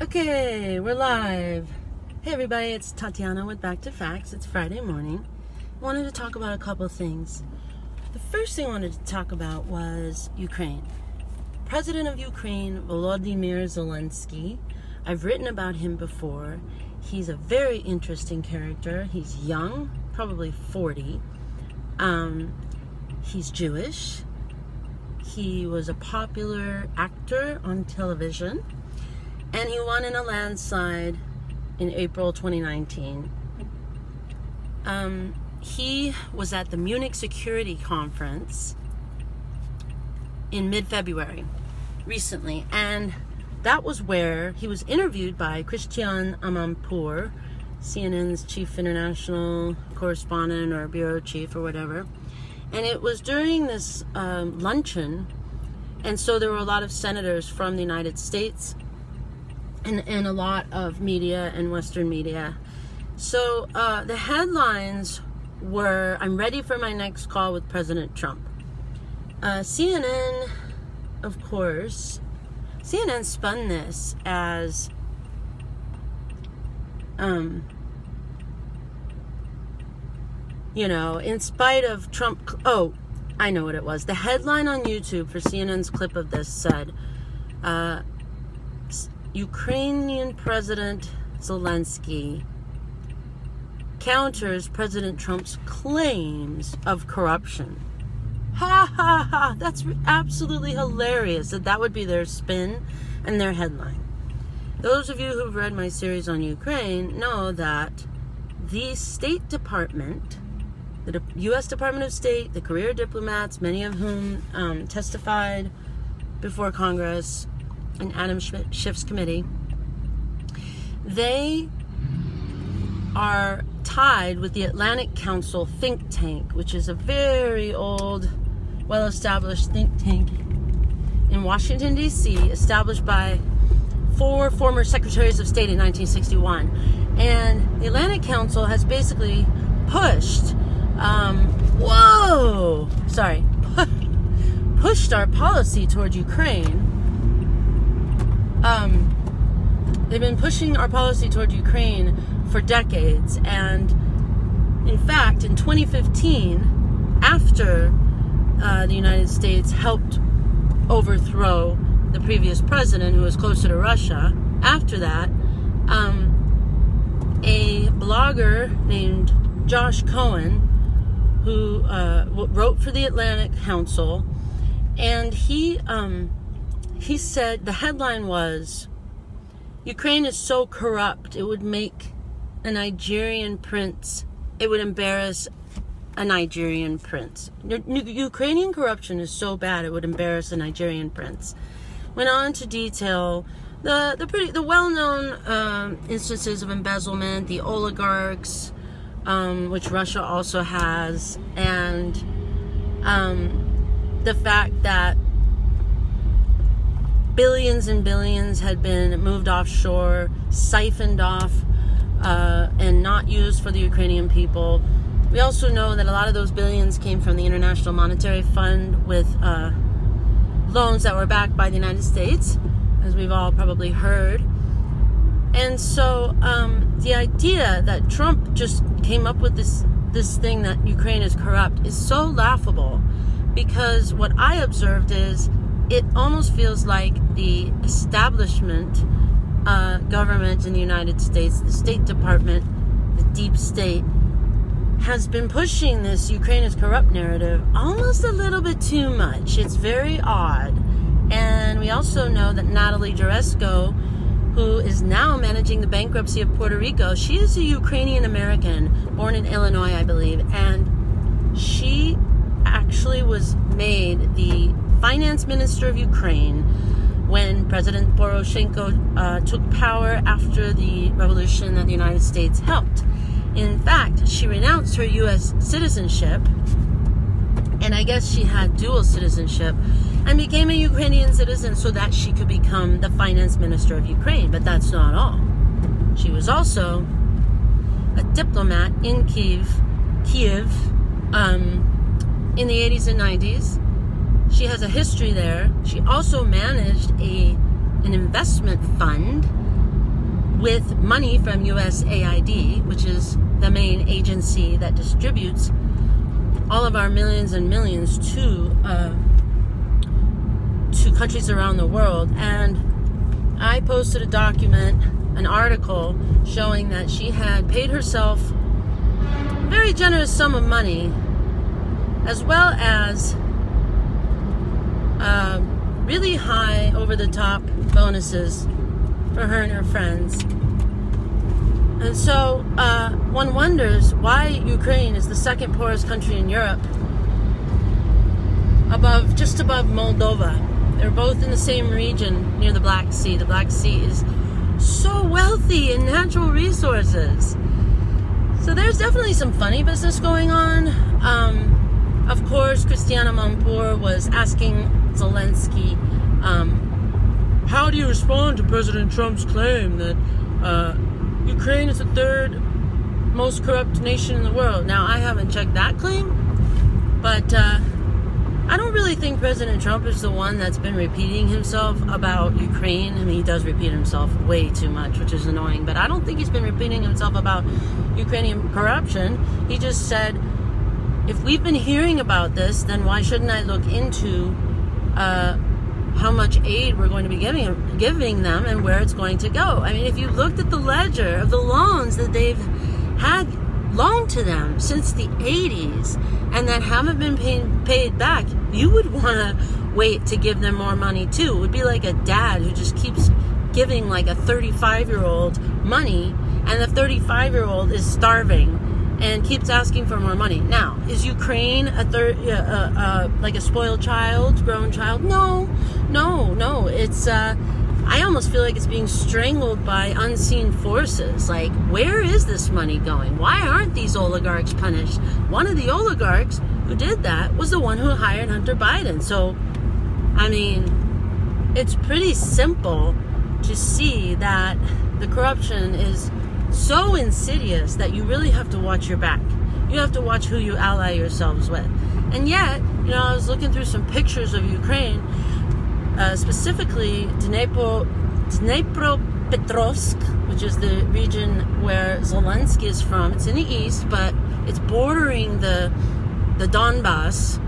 Okay, we're live. Hey everybody, it's Tatiana with Back to Facts. It's Friday morning. I wanted to talk about a couple of things. The first thing I wanted to talk about was Ukraine. President of Ukraine, Volodymyr Zelensky. I've written about him before. He's a very interesting character. He's young, probably 40. He's Jewish. He was a popular actor on television. And he won in a landslide in April 2019. He was at the Munich Security Conference in mid-February, recently. And that was where he was interviewed by Christiane Amanpour, CNN's chief international correspondent or bureau chief or whatever. And it was during this luncheon. And so there were a lot of senators from the United States and a lot of media and Western media. So the headlines were, I'm ready for my next call with President Trump. CNN, of course, CNN spun this as, in spite of Trump, I know what it was. The headline on YouTube for CNN's clip of this said, Ukrainian President Zelensky counters President Trump's claims of corruption. Ha ha ha! That's absolutely hilarious that would be their spin and their headline. Those of you who've read my series on Ukraine know that the State Department, the U.S. Department of State, the career diplomats, many of whom testified before Congress and Adam Schiff's committee, they are tied with the Atlantic Council think tank, which is a very old, well-established think tank in Washington, D.C., established by 4 former secretaries of state in 1961. And the Atlantic Council has basically pushed, pushed our policy toward Ukraine. They've been pushing our policy toward Ukraine for decades, and in fact, in 2015, after the United States helped overthrow the previous president, who was closer to Russia, after that, a blogger named Josh Cohen, who wrote for the Atlantic Council, and he said, the headline was, Ukraine is so corrupt, it would make a Nigerian prince, it would embarrass a Nigerian prince. Ukrainian corruption is so bad, it would embarrass a Nigerian prince. Went on to detail the well-known instances of embezzlement, the oligarchs, which Russia also has, and the fact that billions and billions had been moved offshore, siphoned off, and not used for the Ukrainian people. We also know that a lot of those billions came from the International Monetary Fund with loans that were backed by the United States, as we've all probably heard. And so the idea that Trump just came up with this thing that Ukraine is corrupt is so laughable, because what I observed is it almost feels like the establishment government in the United States, the State Department, the deep state, has been pushing this Ukraine is corrupt narrative almost a little bit too much. It's very odd. And we also know that Natalie Jaresko, who is now managing the bankruptcy of Puerto Rico, she is a Ukrainian American, born in Illinois, I believe, and she actually was made the finance minister of Ukraine when President Poroshenko took power after the revolution that the United States helped. In fact, she renounced her U.S. citizenship, and I guess she had dual citizenship, and became a Ukrainian citizen so that she could become the finance minister of Ukraine. But that's not all. She was also a diplomat in Kiev in the 80s and 90s. She has a history there. She also managed an investment fund with money from USAID, which is the main agency that distributes all of our millions and millions to countries around the world. And I posted an article showing that she had paid herself a very generous sum of money, as well as really high, over-the-top bonuses for her and her friends. And so one wonders why Ukraine is the second poorest country in Europe, just above Moldova. They're both in the same region near the Black Sea. The Black Sea is so wealthy in natural resources. So there's definitely some funny business going on. Of course, Christiane Amanpour was asking Zelensky, how do you respond to President Trump's claim that Ukraine is the third most corrupt nation in the world? Now, I haven't checked that claim, but I don't really think President Trump is the one that's been repeating himself about Ukraine. I mean, he does repeat himself way too much, which is annoying, but I don't think he's been repeating himself about Ukrainian corruption. He just said, if we've been hearing about this, then why shouldn't I look into how much aid we're going to be giving them and where it's going to go? I mean, if you looked at the ledger of the loans that they've had loaned to them since the 80s and that haven't been paid back, you would want to wait to give them more money too. It would be like a dad who just keeps giving like a 35-year-old money, and the 35-year-old is starving and keeps asking for more money. Now, is Ukraine like a spoiled child, grown child? No. It's I almost feel like it's being strangled by unseen forces. Like, where is this money going? Why aren't these oligarchs punished? One of the oligarchs who did that was the one who hired Hunter Biden. So, I mean, it's pretty simple to see that the corruption is so insidious that you really have to watch your back. You have to watch who you ally yourselves with. And yet, I was looking through some pictures of Ukraine, specifically Dnipropetrovsk, which is the region where Zelensky is from. It's in the east, but it's bordering the Donbass,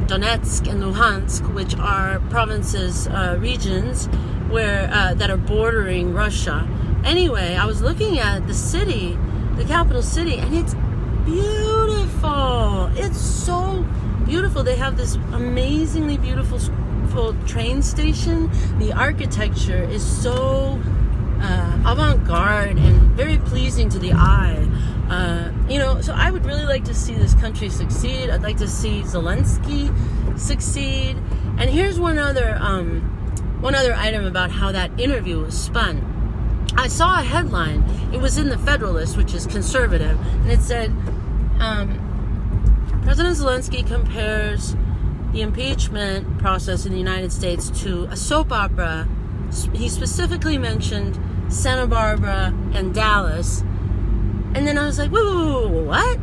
Donetsk and Luhansk, which are provinces, regions where that are bordering Russia. Anyway, I was looking at the city, the capital city, and it's beautiful. It's so beautiful. They have this amazingly beautiful train station. The architecture is so avant-garde and very pleasing to the eye. So I would really like to see this country succeed. I'd like to see Zelensky succeed. And here's one other item about how that interview was spun. I saw a headline. It was in the Federalist, which is conservative, and it said, President Zelensky compares the impeachment process in the United States to a soap opera. He specifically mentioned Santa Barbara and Dallas. And then I was like, whoa, what?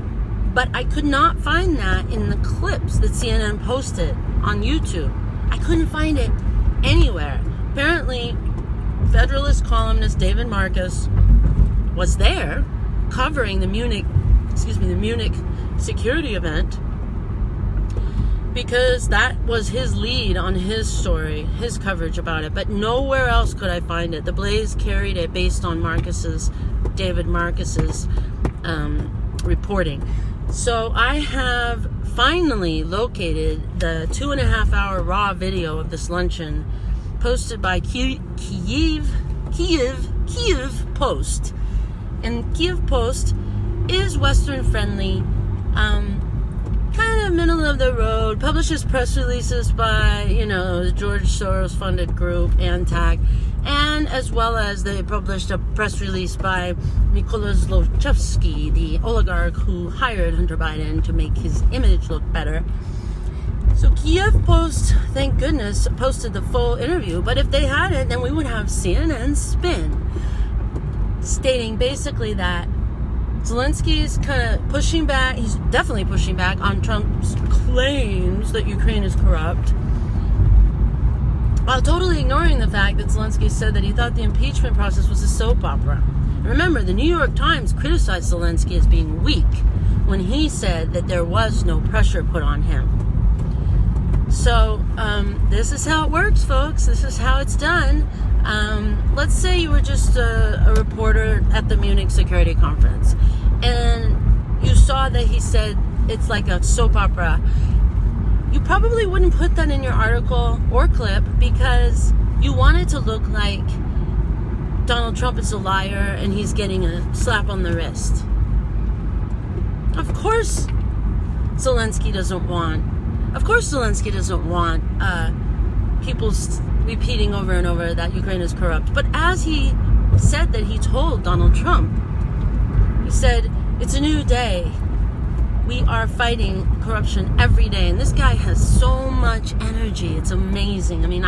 But I could not find that in the clips that CNN posted on YouTube. I couldn't find it anywhere. Apparently, Federalist columnist David Marcus was there covering the Munich security event, because that was his lead on his story, his coverage about it. But nowhere else could I find it. The Blaze carried it based on David Marcus's reporting. So I have finally located the 2.5-hour raw video of this luncheon posted by Kyiv Post. And Kyiv Post is Western friendly, kind of middle of the road, publishes press releases by, the George Soros funded group, ANTAC, and as well as they published a press release by Mykola Zlochevsky, the oligarch who hired Hunter Biden to make his image look better. So Kyiv Post, thank goodness, posted the full interview, but if they hadn't, then we would have CNN spin, stating basically that Zelensky is kind of pushing back. He's definitely pushing back on Trump's claims that Ukraine is corrupt, while totally ignoring the fact that Zelensky said that he thought the impeachment process was a soap opera. Remember, the New York Times criticized Zelensky as being weak when he said that there was no pressure put on him. So, this is how it works, folks. This is how it's done. Let's say you were just a reporter at the Munich Security Conference, and you saw that he said it's like a soap opera. You probably wouldn't put that in your article or clip because you want it to look like Donald Trump is a liar and he's getting a slap on the wrist. Of course Zelensky doesn't want people repeating over and over that Ukraine is corrupt. But as he said that he told Donald Trump, he said, it's a new day. We are fighting corruption every day. And this guy has so much energy. It's amazing. I mean,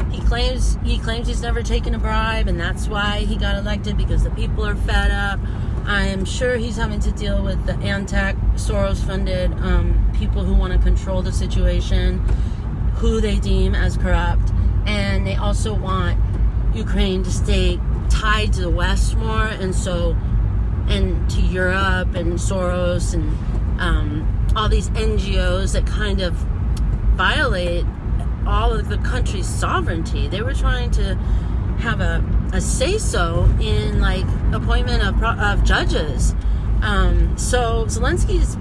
he claims he's never taken a bribe, and that's why he got elected, because the people are fed up. I'm sure he's having to deal with the anti Soros-funded people who want to control the situation, who they deem as corrupt. And they also want Ukraine to stay tied to the West more, and to Europe and Soros and all these NGOs that kind of violate all of the country's sovereignty. They were trying to have a say-so in like appointment of judges. So Zelensky's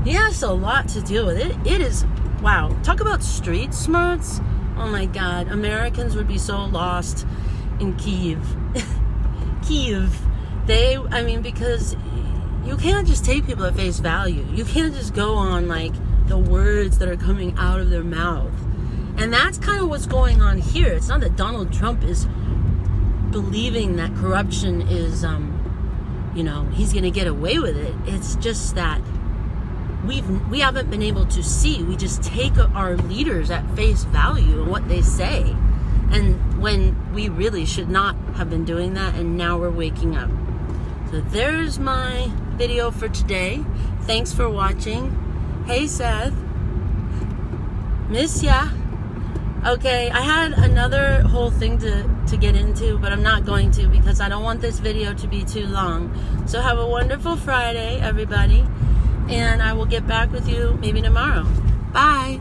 he has a lot to deal with. It is, wow, talk about street smarts. Oh my God, Americans would be so lost in Kyiv. Because you can't just take people at face value. You can't just go on like the words that are coming out of their mouth. And that's kind of what's going on here. It's not that Donald Trump is believing that corruption is, he's going to get away with it. It's just that we haven't been able to see. We just take our leaders at face value and what they say. And when we really should not have been doing that, and now we're waking up. So there's my video for today. Thanks for watching. Hey, Seth. Miss ya. Okay, I had another whole thing to get into, but I'm not going to because I don't want this video to be too long. So have a wonderful Friday, everybody. And I will get back with you maybe tomorrow. Bye.